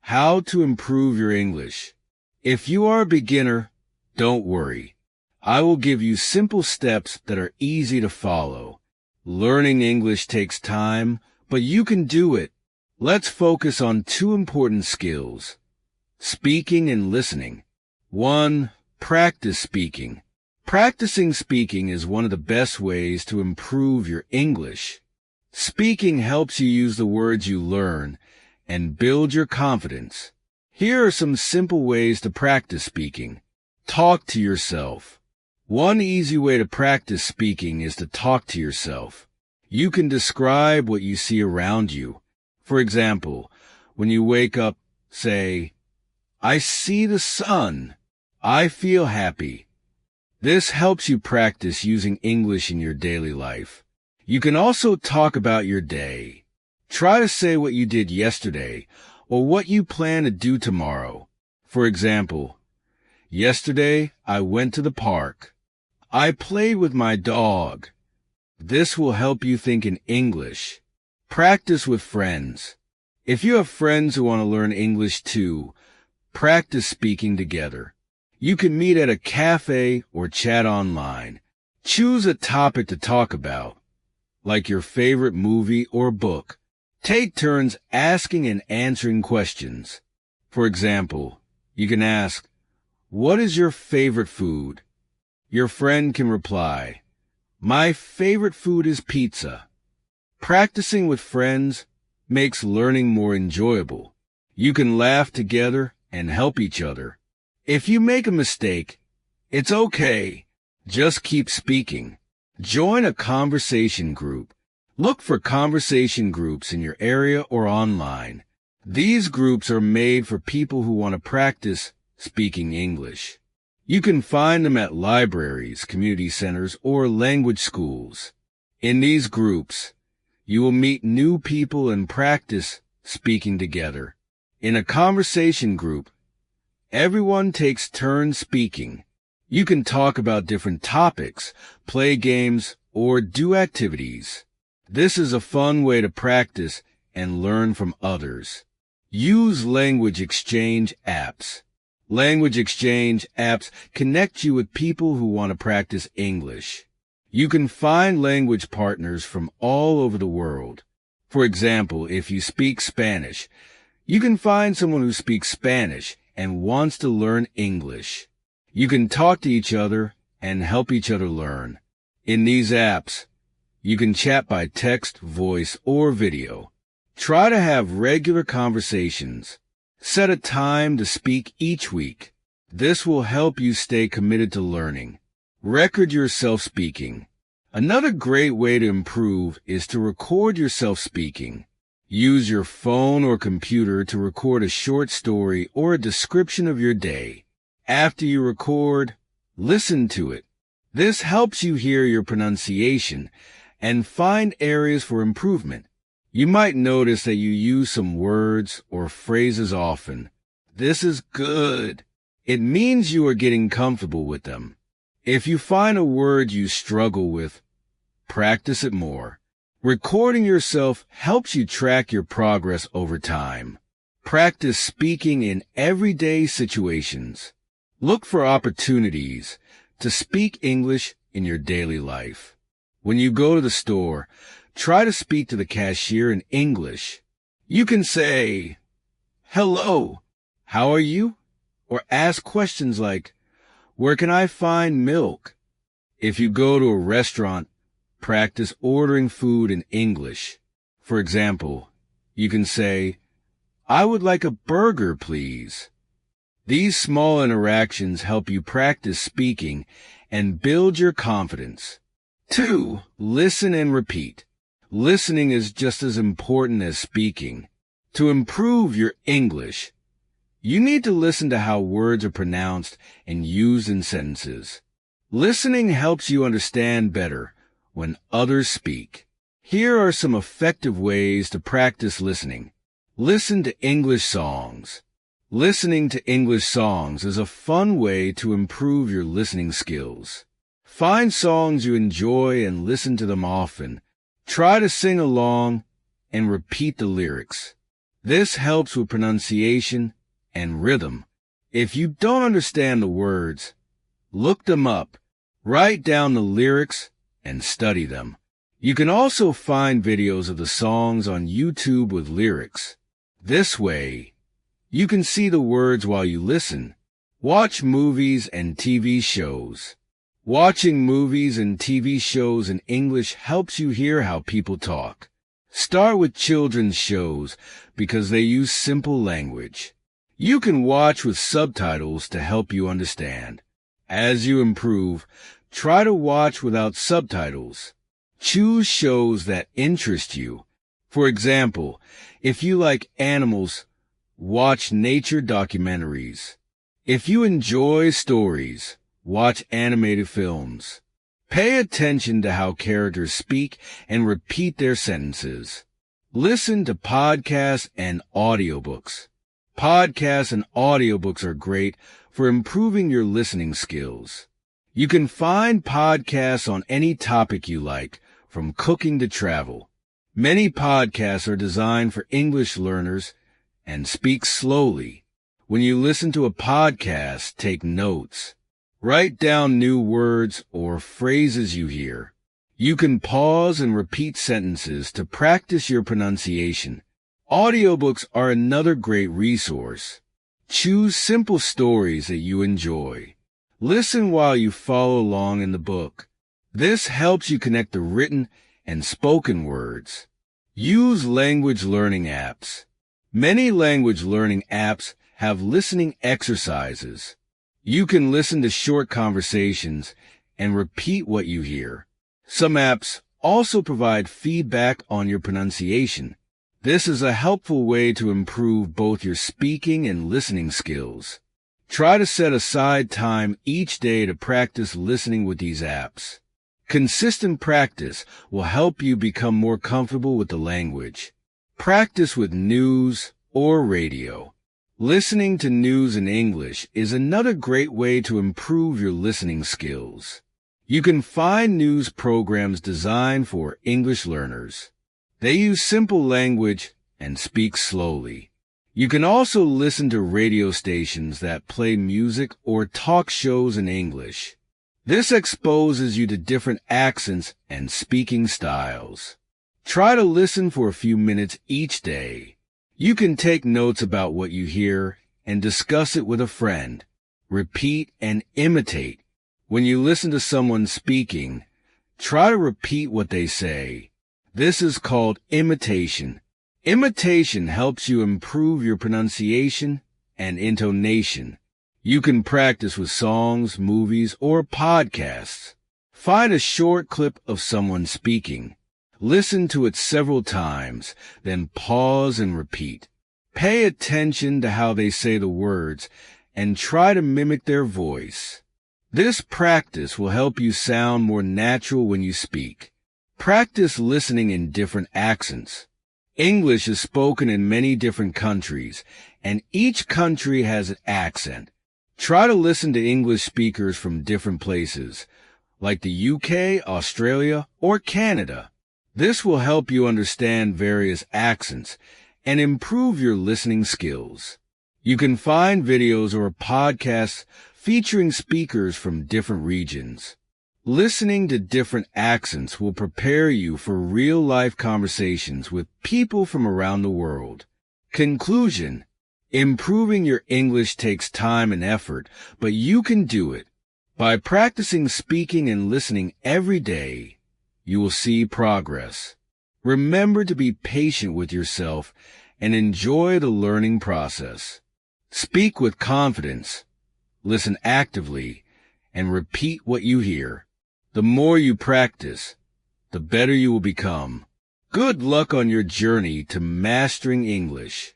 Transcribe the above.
How to improve your English. If you are a beginner, don't worry. I will give you simple steps that are easy to follow. Learning English takes time, but you can do it. Let's focus on two important skills: speaking and listening. 1. Practice speaking. Practicing speaking is one of the best ways to improve your English. Speaking helps you use the words you learn and build your confidence. Here are some simple ways to practice speaking. Talk to yourself. One easy way to practice speaking is to talk to yourself. You can describe what you see around you. For example, when you wake up, say, "I see the sun. I feel happy." This helps you practice using English in your daily life. You can also talk about your day. Try to say what you did yesterday or what you plan to do tomorrow. For example, "Yesterday, I went to the park. I played with my dog." This will help you think in English. Practice with friends. If you have friends who want to learn English too, practice speaking together. You can meet at a cafe or chat online. Choose a topic to talk about, like your favorite movie or book. Take turns asking and answering questions. For example, you can ask, "What is your favorite food?" Your friend can reply, "My favorite food is pizza." Practicing with friends makes learning more enjoyable. You can laugh together and help each other. If you make a mistake, it's okay. Just keep speaking. Join a conversation group. Look for conversation groups in your area or online. These groups are made for people who want to practice speaking English. You can find them at libraries, community centers, or language schools. In these groups, you will meet new people and practice speaking together. In a conversation group, everyone takes turns speaking. You can talk about different topics, play games, or do activities. This is a fun way to practice and learn from others. Use language exchange apps. Language exchange apps connect you with people who want to practice English. You can find language partners from all over the world. For example, if you speak Spanish, you can find someone who speaks Spanish and wants to learn English. You can talk to each other and help each other learn. In these apps, you can chat by text, voice, or video. Try to have regular conversations. Set a time to speak each week. This will help you stay committed to learning. Record yourself speaking. Another great way to improve is to record yourself speaking. Use your phone or computer to record a short story or a description of your day. After you record, listen to it. This helps you hear your pronunciation and find areas for improvement. You might notice that you use some words or phrases often. This is good. It means you are getting comfortable with them. If you find a word you struggle with, practice it more. Recording yourself helps you track your progress over time. Practice speaking in everyday situations. Look for opportunities to speak English in your daily life. When you go to the store, try to speak to the cashier in English. You can say, "Hello, how are you?" Or ask questions like, "Where can I find milk?" If you go to a restaurant, practice ordering food in English. For example, you can say, "I would like a burger, please." These small interactions help you practice speaking and build your confidence. 2. Listen and repeat. Listening is just as important as speaking. To improve your English, you need to listen to how words are pronounced and used in sentences. Listening helps you understand better when others speak. Here are some effective ways to practice listening. Listen to English songs. Listening to English songs is a fun way to improve your listening skills. Find songs you enjoy and listen to them often. Try to sing along and repeat the lyrics. This helps with pronunciation and rhythm. If you don't understand the words, look them up, write down the lyrics, and study them. You can also find videos of the songs on YouTube with lyrics. This way, you can see the words while you listen. Watch movies and TV shows. Watching movies and TV shows in English helps you hear how people talk. Start with children's shows because they use simple language. You can watch with subtitles to help you understand. As you improve, try to watch without subtitles. Choose shows that interest you. For example, if you like animals, watch nature documentaries. If you enjoy stories, watch animated films. Pay attention to how characters speak and repeat their sentences. Listen to podcasts and audiobooks. Podcasts and audiobooks are great for improving your listening skills. You can find podcasts on any topic you like, from cooking to travel. Many podcasts are designed for English learners and speak slowly. When you listen to a podcast, take notes. Write down new words or phrases you hear. You can pause and repeat sentences to practice your pronunciation. Audiobooks are another great resource. Choose simple stories that you enjoy. Listen while you follow along in the book. This helps you connect the written and spoken words. Use language learning apps. Many language learning apps have listening exercises. You can listen to short conversations and repeat what you hear. Some apps also provide feedback on your pronunciation. This is a helpful way to improve both your speaking and listening skills. Try to set aside time each day to practice listening with these apps. Consistent practice will help you become more comfortable with the language. Practice with news or radio. Listening to news in English is another great way to improve your listening skills. You can find news programs designed for English learners. They use simple language and speak slowly. You can also listen to radio stations that play music or talk shows in English. This exposes you to different accents and speaking styles. Try to listen for a few minutes each day. You can take notes about what you hear and discuss it with a friend. Repeat and imitate. When you listen to someone speaking, try to repeat what they say. This is called imitation. Imitation helps you improve your pronunciation and intonation. You can practice with songs, movies, or podcasts. Find a short clip of someone speaking. Listen to it several times, then pause and repeat. Pay attention to how they say the words and try to mimic their voice. This practice will help you sound more natural when you speak. Practice listening in different accents. English is spoken in many different countries, and each country has an accent. Try to listen to English speakers from different places, like the UK, Australia, or Canada. This will help you understand various accents and improve your listening skills. You can find videos or podcasts featuring speakers from different regions. Listening to different accents will prepare you for real-life conversations with people from around the world. Conclusion: improving your English takes time and effort, but you can do it. By practicing speaking and listening every day, you will see progress. Remember to be patient with yourself and enjoy the learning process. Speak with confidence, listen actively, and repeat what you hear. The more you practice, the better you will become. Good luck on your journey to mastering English.